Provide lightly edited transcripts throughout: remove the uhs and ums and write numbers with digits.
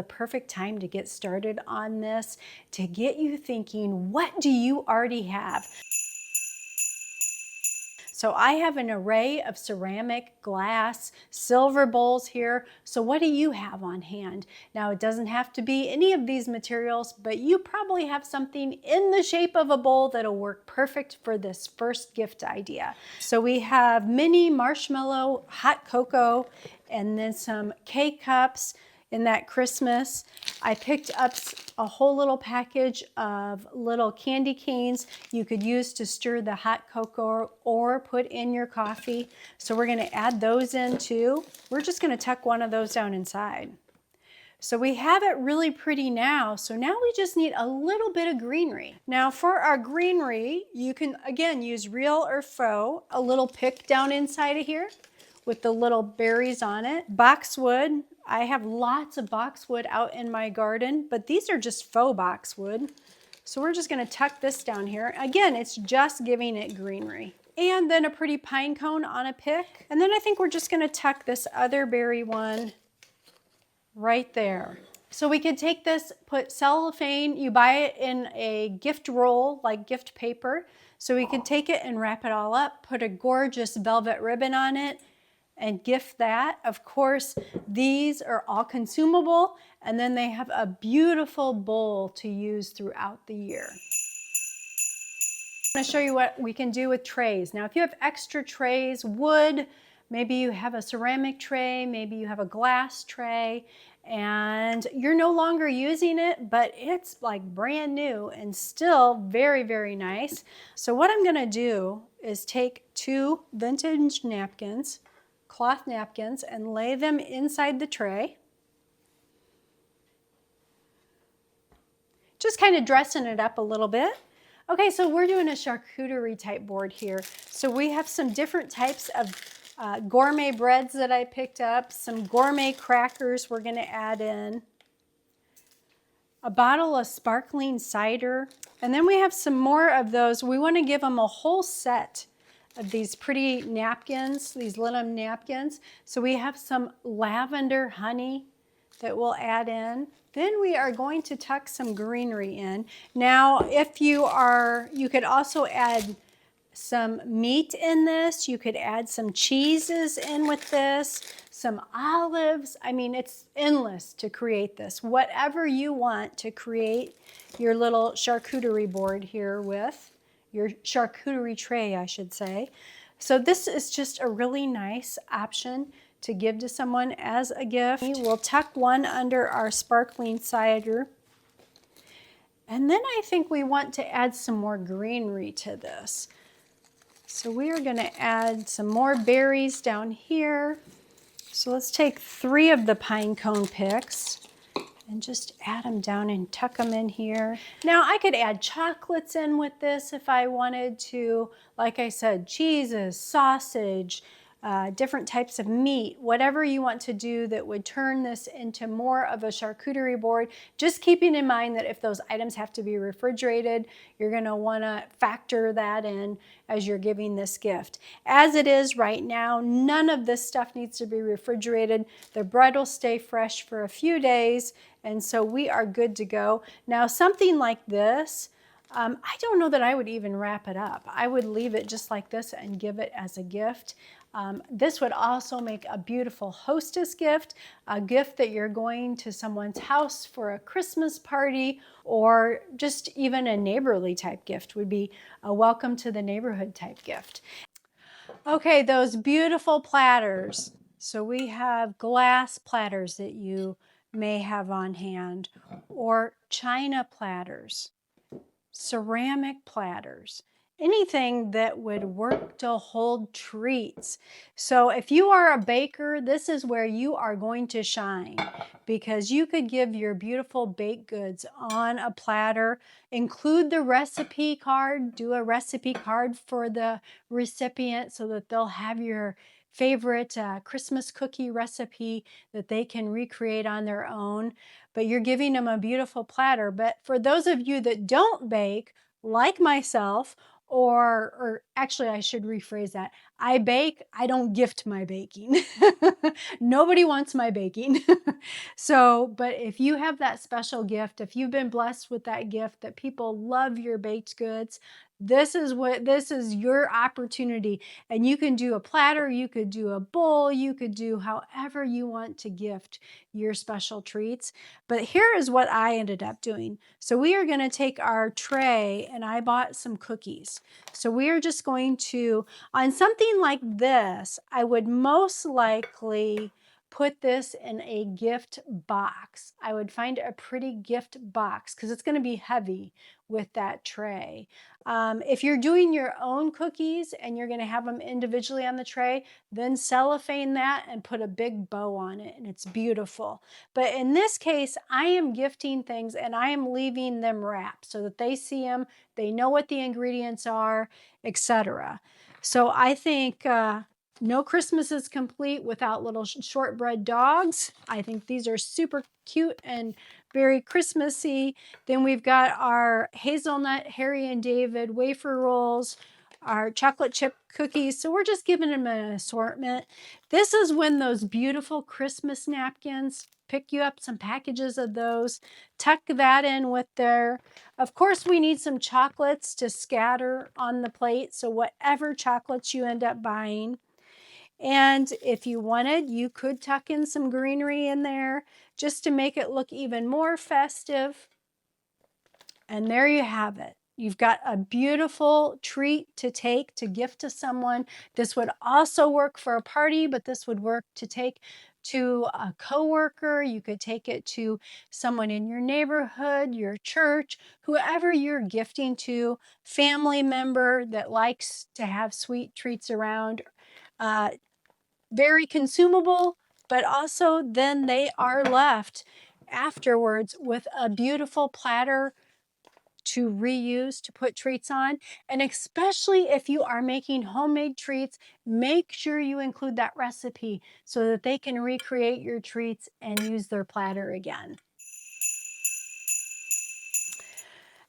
A perfect time to get started on this, to get you thinking, what do you already have? So I have an array of ceramic, glass, silver bowls here. So what do you have on hand? Now, it doesn't have to be any of these materials, but you probably have something in the shape of a bowl that'll work perfect for this first gift idea. So we have mini marshmallow, hot cocoa, and then some K-cups. In that Christmas, I picked up a whole little package of little candy canes you could use to stir the hot cocoa or put in your coffee. So we're gonna add those in too. We're just gonna tuck one of those down inside. So we have it really pretty now. So now we just need a little bit of greenery. Now for our greenery, you can again use real or faux, a little pick down inside of here with the little berries on it. Boxwood. I have lots of boxwood out in my garden, but these are just faux boxwood. So we're just gonna tuck this down here. Again, it's just giving it greenery. And then a pretty pine cone on a pick. And then I think we're just gonna tuck this other berry one right there. So we could take this, put cellophane, you buy it in a gift roll, like gift paper. So we could take it and wrap it all up, put a gorgeous velvet ribbon on it, and gift that. Of course, these are all consumable, and then they have a beautiful bowl to use throughout the year. I'm going to show you what we can do with trays. Now, if you have extra trays, wood, maybe you have a ceramic tray, maybe you have a glass tray, and you're no longer using it, but it's like brand new and still very, very nice. So what I'm going to do is take 2 vintage napkins, cloth napkins, and lay them inside the tray. Just kind of dressing it up a little bit. Okay, so we're doing a charcuterie type board here. So we have some different types of gourmet breads that I picked up, some gourmet crackers we're gonna add in, a bottle of sparkling cider, and then we have some more of those. We wanna give them a whole set of these pretty napkins, these linen napkins. So we have some lavender honey that we'll add in. Then we are going to tuck some greenery in. Now, if you could also add some meat in this. You could add some cheeses in with this, some olives. I mean, it's endless to create this. Whatever you want to create your little charcuterie board here with. Your charcuterie tray, I should say. So this is just a really nice option to give to someone as a gift. We'll tuck one under our sparkling cider. And then I think we want to add some more greenery to this. So we are gonna add some more berries down here. So let's take 3 of the pine cone picks and just add them down and tuck them in here. Now I could add chocolates in with this if I wanted to. Like I said, cheeses, sausage, different types of meat, whatever you want to do that would turn this into more of a charcuterie board. Just keeping in mind that if those items have to be refrigerated, you're gonna wanna factor that in as you're giving this gift. As it is right now, none of this stuff needs to be refrigerated. The bread will stay fresh for a few days, and so we are good to go. Now, something like this, I don't know that I would even wrap it up. I would leave it just like this and give it as a gift. This would also make a beautiful hostess gift, a gift that you're going to someone's house for a Christmas party, or just even a neighborly type gift would be a welcome to the neighborhood type gift. Okay, those beautiful platters. So we have glass platters that you may have on hand, or china platters, ceramic platters, anything that would work to hold treats. So if you are a baker, this is where you are going to shine, because you could give your beautiful baked goods on a platter, include the recipe card, do a recipe card for the recipient so that they'll have your favorite Christmas cookie recipe that they can recreate on their own. But you're giving them a beautiful platter. But for those of you that don't bake, like myself, or actually I should rephrase that. I bake, I don't gift my baking. Nobody wants my baking. So, but if you have that special gift, if you've been blessed with that gift that people love your baked goods, this is your opportunity. And you can do a platter, you could do a bowl, you could do however you want to gift your special treats. But here is what I ended up doing. So we are going to take our tray, and I bought some cookies. So we are just going to, on something like this, I would most likely put this in a gift box. I would find a pretty gift box because it's going to be heavy with that tray. If you're doing your own cookies and you're going to have them individually on the tray, then cellophane that and put a big bow on it, and it's beautiful. But in this case, I am gifting things and I am leaving them wrapped so that they see them, they know what the ingredients are, etc. So I think no Christmas is complete without little shortbread dogs. I think these are super cute and very Christmassy. Then we've got our hazelnut Harry and David wafer rolls, our chocolate chip cookies. So we're just giving them an assortment. This is when those beautiful Christmas napkins, pick you up some packages of those, tuck that in with there. Of course, we need some chocolates to scatter on the plate. So whatever chocolates you end up buying. And if you wanted, you could tuck in some greenery in there just to make it look even more festive. And there you have it. You've got a beautiful treat to take to gift to someone. This would also work for a party, but this would work to take to a coworker. You could take it to someone in your neighborhood, your church, whoever you're gifting to, family member that likes to have sweet treats around. Very consumable, but also then they are left afterwards with a beautiful platter to reuse to put treats on. And especially if you are making homemade treats, make sure you include that recipe so that they can recreate your treats and use their platter again.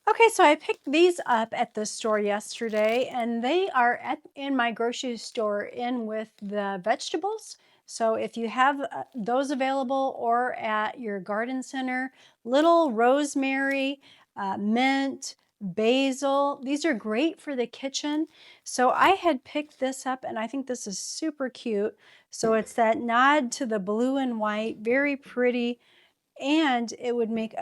Okay, so I picked these up at the store yesterday, and they are in my grocery store in with the vegetables. So if you have those available, or at your garden center, little rosemary, mint, basil, these are great for the kitchen. So I had picked this up, and I think this is super cute. So it's that nod to the blue and white, very pretty, and it would make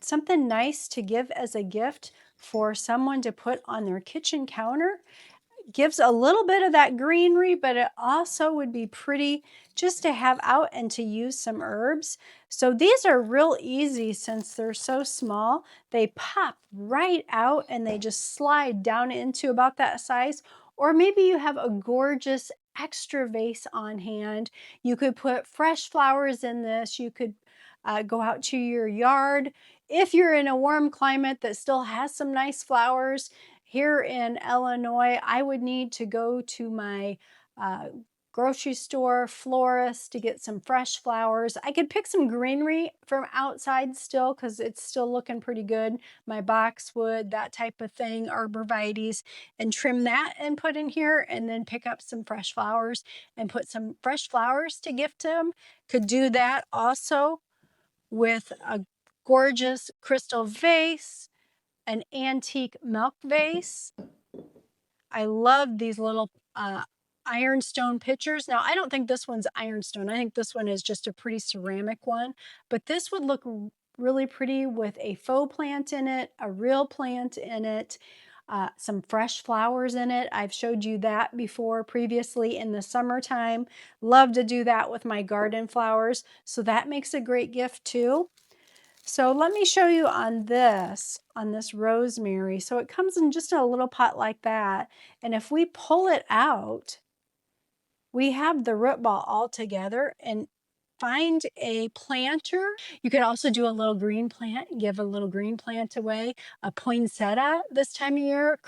something nice to give as a gift for someone to put on their kitchen counter. Gives a little bit of that greenery, but it also would be pretty just to have out and to use some herbs. So these are real easy since they're so small. They pop right out and they just slide down into about that size. Or maybe you have a gorgeous extra vase on hand. You could put fresh flowers in this. You could go out to your yard. If you're in a warm climate that still has some nice flowers, here in Illinois, I would need to go to my grocery store florist to get some fresh flowers. I could pick some greenery from outside still because it's still looking pretty good. My boxwood, that type of thing, arborvitaes, and trim that and put in here, and then pick up some fresh flowers and put some fresh flowers to gift them. Could do that also with a gorgeous crystal vase, an antique milk vase. I love these little ironstone pitchers. Now, I don't think this one's ironstone. I think this one is just a pretty ceramic one, but this would look really pretty with a faux plant in it, a real plant in it, some fresh flowers in it. I've showed you that before previously in the summertime. Love to do that with my garden flowers. So that makes a great gift too. So let me show you on this rosemary. So it comes in just a little pot like that. And if we pull it out, we have the root ball all together. And find a planter. You could also do a little green plant, give a little green plant away. A poinsettia this time of year,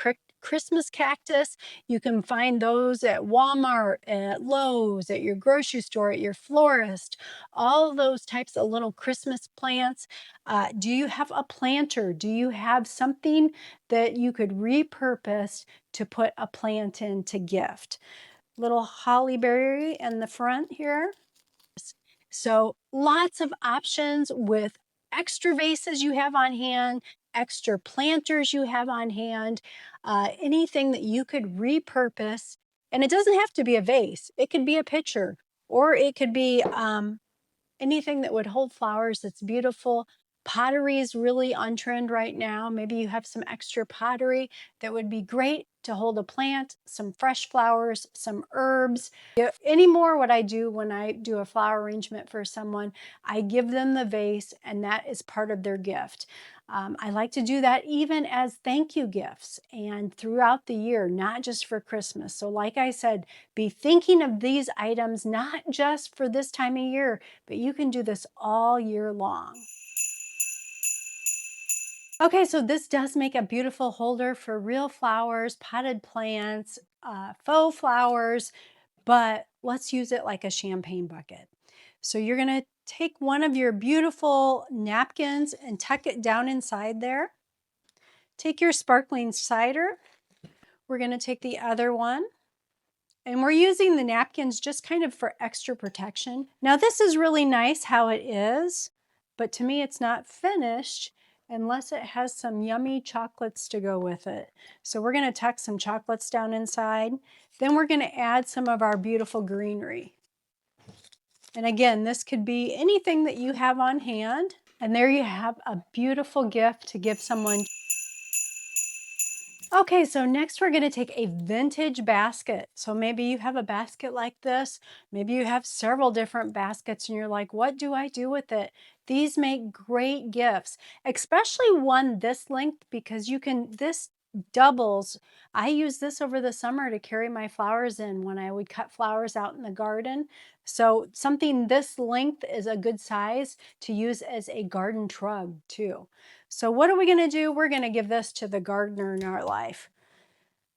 Christmas cactus. You can find those at Walmart, at Lowe's, at your grocery store, at your florist. All those types of little Christmas plants. Do you have a planter? Do you have something that you could repurpose to put a plant in to gift. Little holly berry in the front here. So lots of options with extra vases you have on hand, extra planters you have on hand, anything that you could repurpose. And it doesn't have to be a vase. It could be a pitcher, or it could be anything that would hold flowers that's beautiful. Pottery is really on trend right now. Maybe you have some extra pottery that would be great to hold a plant, some fresh flowers, some herbs. Any more what I do when I do a flower arrangement for someone, I give them the vase and that is part of their gift. I like to do that even as thank you gifts and throughout the year, not just for Christmas. So like I said, be thinking of these items not just for this time of year, but you can do this all year long. Okay, so this does make a beautiful holder for real flowers, potted plants, faux flowers, but let's use it like a champagne bucket. So you're gonna take one of your beautiful napkins and tuck it down inside there. Take your sparkling cider. We're gonna take the other one. And we're using the napkins just kind of for extra protection. Now this is really nice how it is, but to me it's not finished unless it has some yummy chocolates to go with it. So we're gonna tuck some chocolates down inside. Then we're gonna add some of our beautiful greenery. And again, this could be anything that you have on hand. And there you have a beautiful gift to give someone. Okay, so next we're going to take a vintage basket. So maybe you have a basket like this. Maybe you have several different baskets and you're like, what do I do with it? These make great gifts, especially one this length because this doubles. I use this over the summer to carry my flowers in when I would cut flowers out in the garden. So something this length is a good size to use as a garden shrub too. So what are we going to do? We're going to give this to the gardener in our life.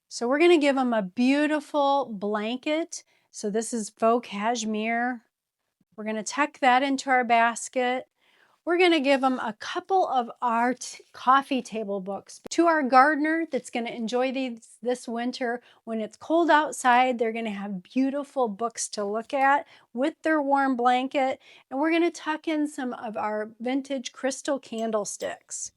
So we're going to give them a beautiful blanket. So this is faux cashmere. We're going to tuck that into our basket. We're going to give them a couple of our coffee table books. To our gardener that's going to enjoy these this winter, when it's cold outside, they're going to have beautiful books to look at with their warm blanket. And we're going to tuck in some of our vintage crystal candlesticks.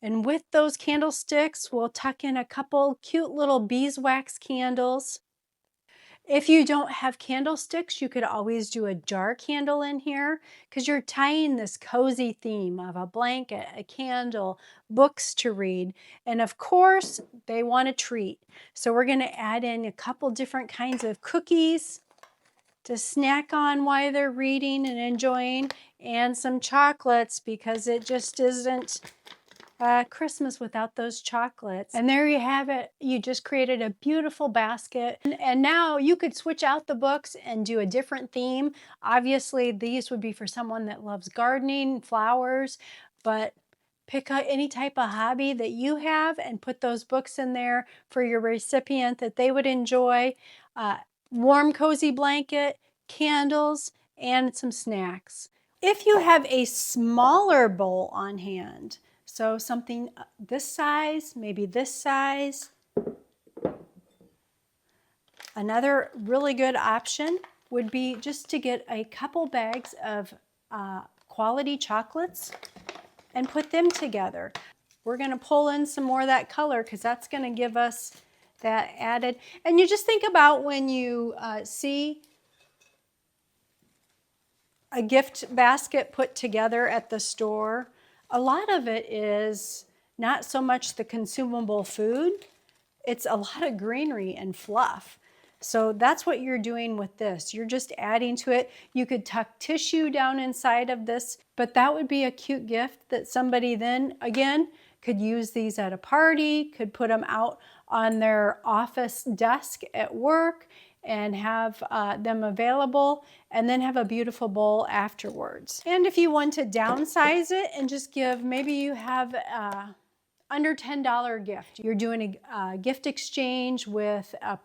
And with those candlesticks, we'll tuck in a couple cute little beeswax candles. If you don't have candlesticks, you could always do a jar candle in here because you're tying this cozy theme of a blanket, a candle, books to read, and of course, they want a treat. So we're going to add in a couple different kinds of cookies to snack on while they're reading and enjoying, and some chocolates because it just isn't Christmas without those chocolates. And there you have it. You just created a beautiful basket. And now you could switch out the books and do a different theme. Obviously, these would be for someone that loves gardening, flowers, but pick out any type of hobby that you have and put those books in there for your recipient that they would enjoy. Warm, cozy blanket, candles, and some snacks. If you have a smaller bowl on hand, so something this size, maybe this size. Another really good option would be just to get a couple bags of quality chocolates and put them together. We're going to pull in some more of that color because that's going to give us that added. And you just think about when you see a gift basket put together at the store, a lot of it is not so much the consumable food, it's a lot of greenery and fluff. So that's what you're doing with this. You're just adding to it. You could tuck tissue down inside of this, but that would be a cute gift that somebody then, again, could use these at a party, could put them out on their office desk at work and have them available, and then have a beautiful bowl afterwards. And if you want to downsize it and just give, maybe you have under $10 gift. You're doing a gift exchange with a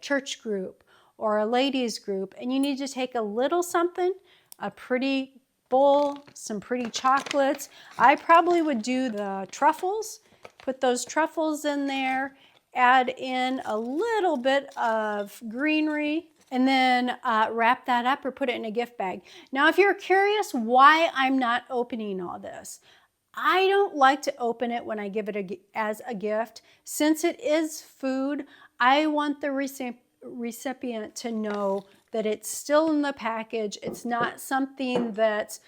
church group or a ladies group, and you need to take a little something, a pretty bowl, some pretty chocolates. I probably would do the truffles Put those truffles in there, add in a little bit of greenery, and then wrap that up or put it in a gift bag. Now, if you're curious why I'm not opening all this, I don't like to open it when I give it as a gift. Since it is food, I want the recipient to know that it's still in the package. It's not something that's,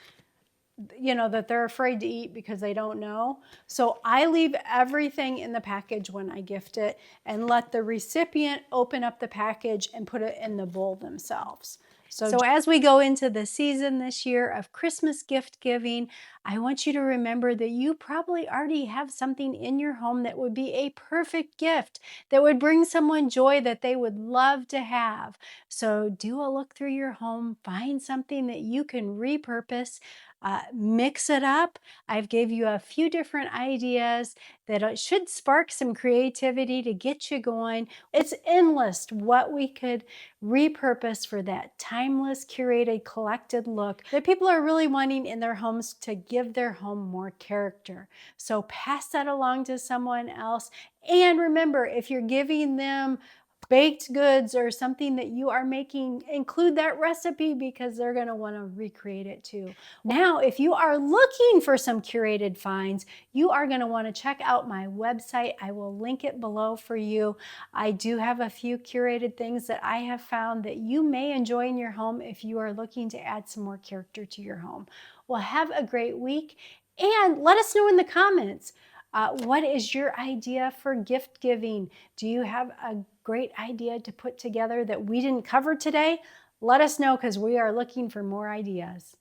that they're afraid to eat because they don't know. So I leave everything in the package when I gift it and let the recipient open up the package and put it in the bowl themselves. So as we go into the season this year of Christmas gift giving, I want you to remember that you probably already have something in your home that would be a perfect gift, that would bring someone joy that they would love to have. So do a look through your home, find something that you can repurpose, mix it up. I've gave you a few different ideas that should spark some creativity to get you going. It's endless what we could repurpose for that timeless, curated, collected look that people are really wanting in their homes to give their home more character. So pass that along to someone else. And remember, if you're giving them baked goods or something that you are making, include that recipe because they're going to want to recreate it too. Now, if you are looking for some curated finds, you are going to want to check out my website. I will link it below for you. I do have a few curated things that I have found that you may enjoy in your home if you are looking to add some more character to your home. Well, have a great week and let us know in the comments. What is your idea for gift giving? Do you have a great idea to put together that we didn't cover today? Let us know because we are looking for more ideas.